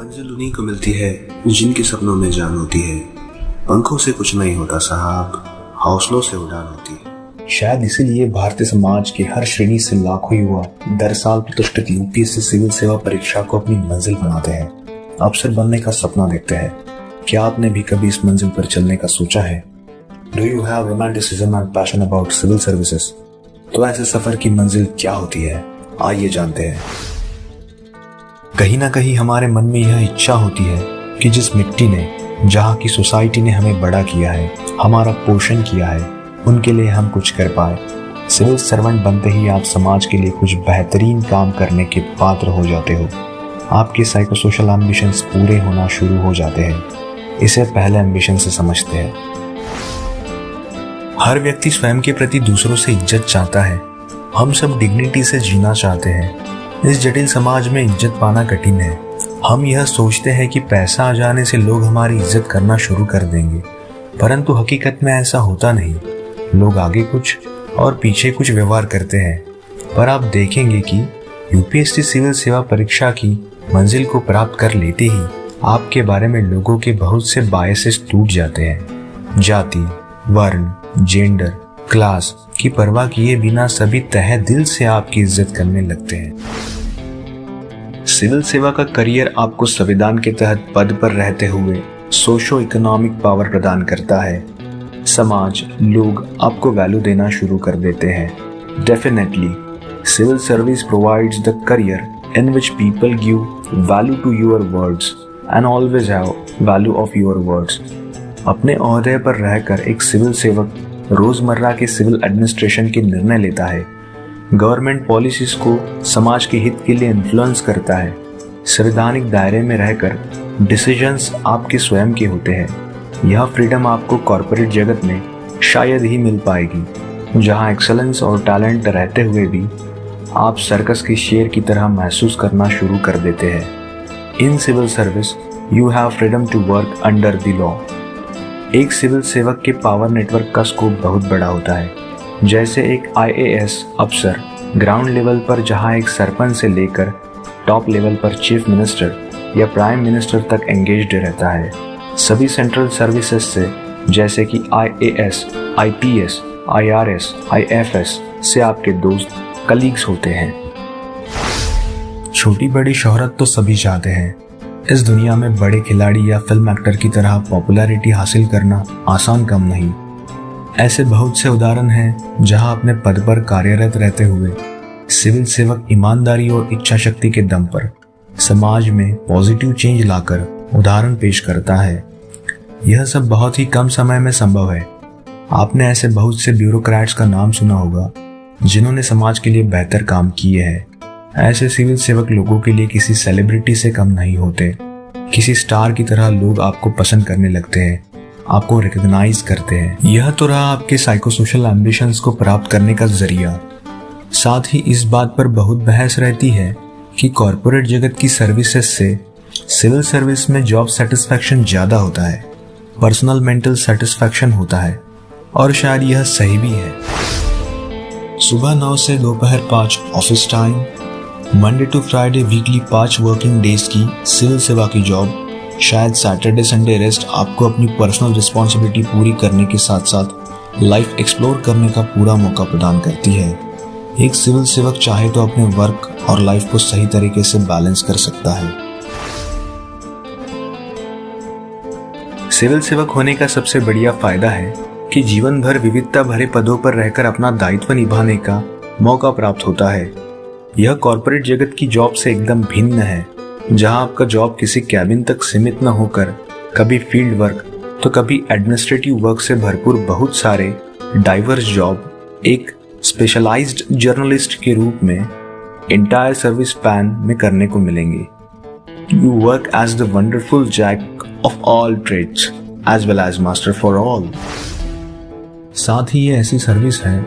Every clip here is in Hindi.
मंजिल उन्हीं को मिलती है जिनके सपनों में जान होती है। पंखों से कुछ नहीं होता साहब, हौसलों से उड़ान होती है। शायद इसीलिए भारतीय समाज के हर श्रेणी से लाखों युवा दर साल प्रतिष्ठित यूपीएससी सिविल सेवा परीक्षा को अपनी मंजिल बनाते हैं, अफसर बनने का सपना देखते हैं। क्या आपने भी कभी इस मंजिल पर चलने का सोचा है? Do you have romanticism and passion about civil services? तो ऐसे सफर की मंजिल क्या होती है, आइए जानते हैं। कहीं ना कहीं हमारे मन में यह इच्छा होती है कि जिस मिट्टी ने, जहाँ की सोसाइटी ने हमें बड़ा किया है, हमारा पोषण किया है, उनके लिए हम कुछ कर पाए। सिविल सर्वेंट बनते ही आप समाज के लिए कुछ बेहतरीन काम करने के पात्र हो जाते हो। आपके साइकोसोशल एम्बिशंस पूरे होना शुरू हो जाते हैं। इसे पहले एम्बिशन से समझते हैं। हर व्यक्ति स्वयं के प्रति दूसरों से इज्जत चाहता है। हम सब डिग्निटी से जीना चाहते हैं। इस जटिल समाज में इज्जत पाना कठिन है। हम यह सोचते हैं कि पैसा आ जाने से लोग हमारी इज्जत करना शुरू कर देंगे, परंतु हकीकत में ऐसा होता नहीं। लोग आगे कुछ और पीछे कुछ व्यवहार करते हैं। पर आप देखेंगे कि यूपीएससी सिविल सेवा परीक्षा की मंजिल को प्राप्त कर लेते ही आपके बारे में लोगों के बहुत से बायसेस टूट जाते हैं। जाति, वर्ण, जेंडर, क्लास की परवाह किए बिना सभी तहे दिल से आपकी इज्जत करने लगते हैं। सिविल सेवा का करियर आपको संविधान के तहत पद पर रहते हुए सोशो इकोनॉमिक पावर प्रदान करता है। समाज, लोग आपको वैल्यू देना शुरू कर देते हैं। Definitely, civil service provides the career in which people give value to your words and always have value of your words। अपने ओहदे पर रहकर एक सिविल सेवक रोजमर्रा के सिविल एडमिनिस्ट्रेशन के निर्णय लेता है, गवर्नमेंट पॉलिसीज को समाज के हित के लिए इन्फ्लुएंस करता है। संवैधानिक दायरे में रहकर डिसीजंस आपके स्वयं के होते हैं। यह फ्रीडम आपको कॉर्पोरेट जगत में शायद ही मिल पाएगी, जहां एक्सेलेंस और टैलेंट रहते हुए भी आप सर्कस के शेर की तरह महसूस करना शुरू कर देते हैं। In civil service you have freedom to work under the law. एक सिविल सेवक के पावर नेटवर्क का स्कोप बहुत बड़ा होता है। जैसे एक आईएएस अफसर ग्राउंड लेवल पर, जहां एक सरपंच से लेकर टॉप लेवल पर चीफ मिनिस्टर या प्राइम मिनिस्टर तक एंगेज्ड रहता है। सभी सेंट्रल सर्विसेज से, जैसे कि आईएएस, आईपीएस, आईआरएस, आईएफएस से आपके दोस्त, कलीग्स होते हैं। छोटी बड़ी शोहरत तो सभी चाहते हैं। इस दुनिया में बड़े खिलाड़ी या फिल्म एक्टर की तरह पॉपुलैरिटी हासिल करना आसान काम नहीं। ऐसे बहुत से उदाहरण हैं जहां अपने पद पर कार्यरत रहते हुए सिविल सेवक ईमानदारी और इच्छा शक्ति के दम पर समाज में पॉजिटिव चेंज लाकर उदाहरण पेश करता है। यह सब बहुत ही कम समय में संभव है। आपने ऐसे बहुत से ब्यूरोक्रेट्स का नाम सुना होगा जिन्होंने समाज के लिए बेहतर काम किए हैं। ऐसे सिविल सेवक लोगों के लिए किसी सेलिब्रिटी से कम नहीं होते। किसी स्टार की तरह लोग आपको पसंद करने लगते हैं, आपको रिकॉग्नाइज करते हैं। यह तो रहा आपके साइकोसोशल एम्बिशंस को प्राप्त करने का जरिया। साथ ही इस बात पर बहुत बहस रहती है कि कॉर्पोरेट जगत की सर्विसेज से सिविल सर्विस में जॉब सेटिस्फैक्शन ज्यादा होता है, पर्सनल मेंटल सेटिस्फैक्शन होता है, और शायद यह सही भी है। सुबह 9 से दोपहर 5 office time, Monday to Friday weekly 5 working days की सिविल सेवा की जॉब, शायद सैटरडे संडे रेस्ट आपको अपनी पर्सनल रिस्पॉन्सिबिलिटी पूरी करने के साथ साथ लाइफ एक्सप्लोर करने का पूरा मौका प्रदान करती है। एक सिविल सेवक चाहे तो अपने वर्क और लाइफ को सही तरीके से बैलेंस कर सकता है। सिविल सेवक होने का सबसे बढ़िया फायदा है कि जीवन भर विविधता भरे पदों पर रहकर अपना दायित्व निभाने का मौका प्राप्त होता है। यह कॉर्पोरेट जगत की जॉब से एकदम भिन्न है, जहां आपका जॉब किसी कैबिन तक सीमित न होकर कभी फील्ड वर्क तो कभी एडमिनिस्ट्रेटिव वर्क से भरपूर बहुत सारे डाइवर्स जॉब एक स्पेशलाइज्ड जर्नलिस्ट के रूप में एंटायर सर्विस पैन में करने को मिलेंगे। You work as the wonderful jack of all trades as well as master for all. साथ ही ये ऐसी सर्विस है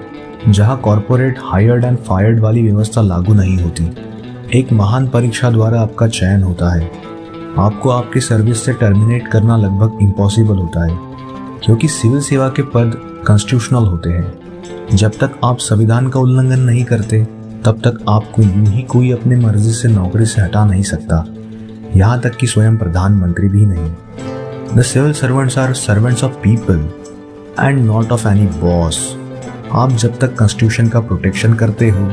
जहां कॉर्पोरेट हायर्ड एंड फायर्ड वाली व्यवस्था लागू नहीं होती। एक महान परीक्षा द्वारा आपका चयन होता है। आपको आपकी सर्विस से टर्मिनेट करना लगभग इम्पॉसिबल होता है, क्योंकि सिविल सेवा के पद कॉन्स्टिट्यूशनल होते हैं। जब तक आप संविधान का उल्लंघन नहीं करते, तब तक आपको यूं ही कोई अपने मर्जी से नौकरी से हटा नहीं सकता। यहाँ तक कि स्वयं प्रधानमंत्री भी नहीं। The civil servants are servants of people and not of any boss. आप जब तक कॉन्स्टिट्यूशन का प्रोटेक्शन करते हो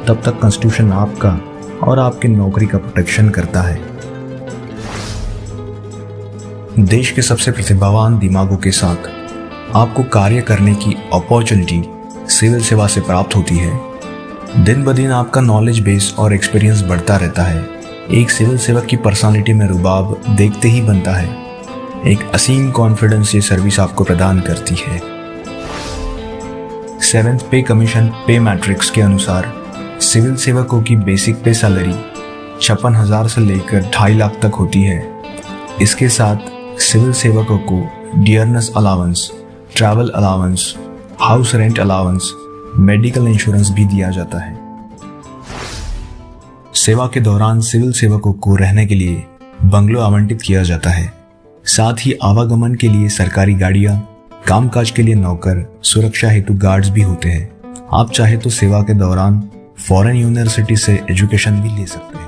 तब तक कॉन्स्टिट्यूशन आपका और आपकी नौकरी का प्रोटेक्शन करता है। देश के सबसे प्रतिभावान दिमागों के साथ आपको कार्य करने की अपॉर्चुनिटी सिविल सेवा से प्राप्त होती है। दिन ब दिन आपका नॉलेज बेस और एक्सपीरियंस बढ़ता रहता है। एक सिविल सेवक की पर्सनालिटी में रुबाब देखते ही बनता है। एक असीम कॉन्फिडेंस ये सर्विस आपको प्रदान करती है। 7th पे कमीशन पे मैट्रिक्स के अनुसार सिविल सेवकों की बेसिक पे सैलरी 56,000 से लेकर 2.5 लाख तक होती है। इसके साथ सिविल सेवकों को dearness allowance, travel allowance, house rent allowance, medical insurance भी दिया जाता है। सेवा के दौरान सिविल सेवकों को रहने के लिए बंगलो आवंटित किया जाता है। साथ ही आवागमन के लिए सरकारी गाड़ियां, कामकाज के लिए नौकर, सुरक्षा हेतु गार्ड्स भी होते हैं। आप चाहे तो सेवा के दौरान फॉरेन यूनिवर्सिटी से एजुकेशन भी ले सकते हैं।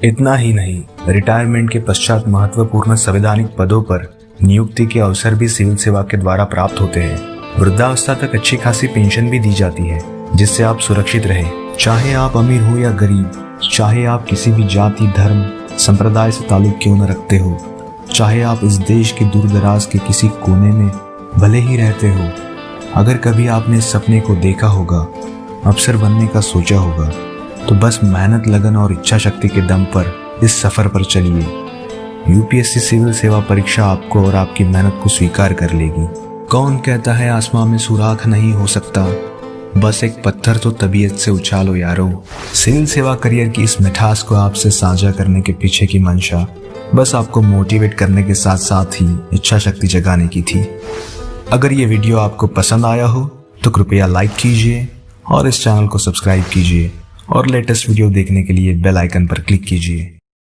इतना ही नहीं, रिटायरमेंट के पश्चात महत्वपूर्ण संवैधानिक पदों पर नियुक्ति के अवसर भी सिविल सेवा के द्वारा प्राप्त होते हैं। वृद्धावस्था तक अच्छी खासी पेंशन भी दी जाती है, जिससे आप सुरक्षित रहें। चाहे आप अमीर हो या गरीब, चाहे आप किसी भी जाति, धर्म, संप्रदाय से ताल्लुक क्यों न रखते हो, चाहे आप इस देश के दूर दराज के किसी कोने में भले ही रहते हो, अगर कभी आपने इस सपने को देखा होगा, अफसर बनने का सोचा होगा, तो बस मेहनत, लगन और इच्छा शक्ति के दम पर इस सफर पर चलिए। यूपीएससी सिविल सेवा परीक्षा आपको और आपकी मेहनत को स्वीकार कर लेगी। कौन कहता है आसमां में सुराख नहीं हो सकता, बस एक पत्थर तो तबीयत से उछालो यारो। सिविल सेवा करियर की इस मिठास को आपसे साझा करने के पीछे की मंशा बस आपको मोटिवेट करने के साथ साथ ही इच्छा शक्ति जगाने की थी। अगर ये वीडियो आपको पसंद आया हो तो कृपया लाइक कीजिए और इस चैनल को सब्सक्राइब कीजिए और लेटेस्ट वीडियो देखने के लिए बेल आइकन पर क्लिक कीजिए।